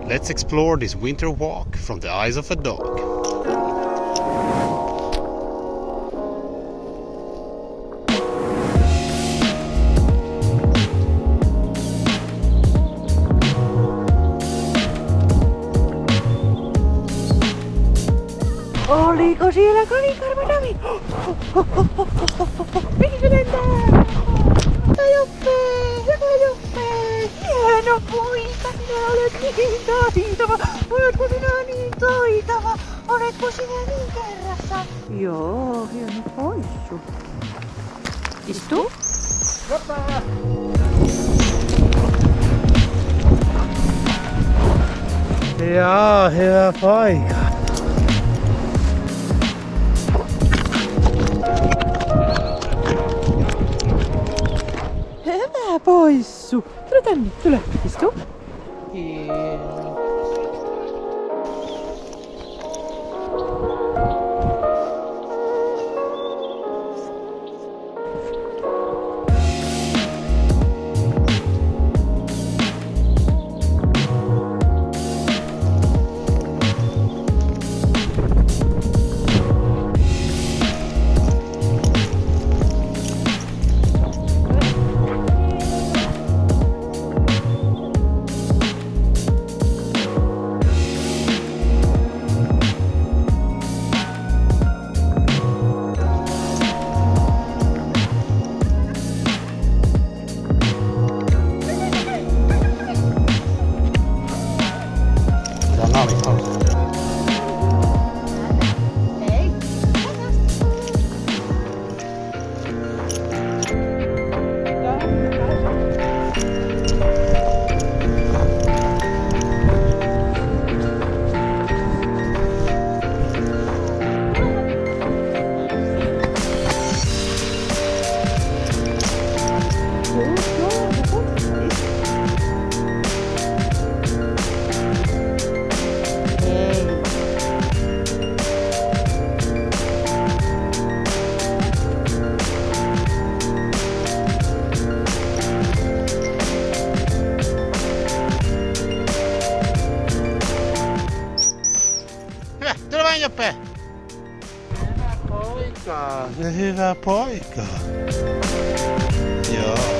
Let's explore this winter walk from the eyes of a dog. Oliko siellä kanikarvanami? Mihin se lentää? Hyvä Joppe! Hyvä Joppe! Hieno poika! Sinä olet niin taitava! Oletko sinä niin taitava? Oletko sinä niin kerrassa? Joo, hieno poissu. Istu. Joppe! Jaa, hyvä paikka. Hyvä poissu. Tule tänne, tule. Istu. Tule vain Joppe! Hyvä poika! Hyvä poika! Joo.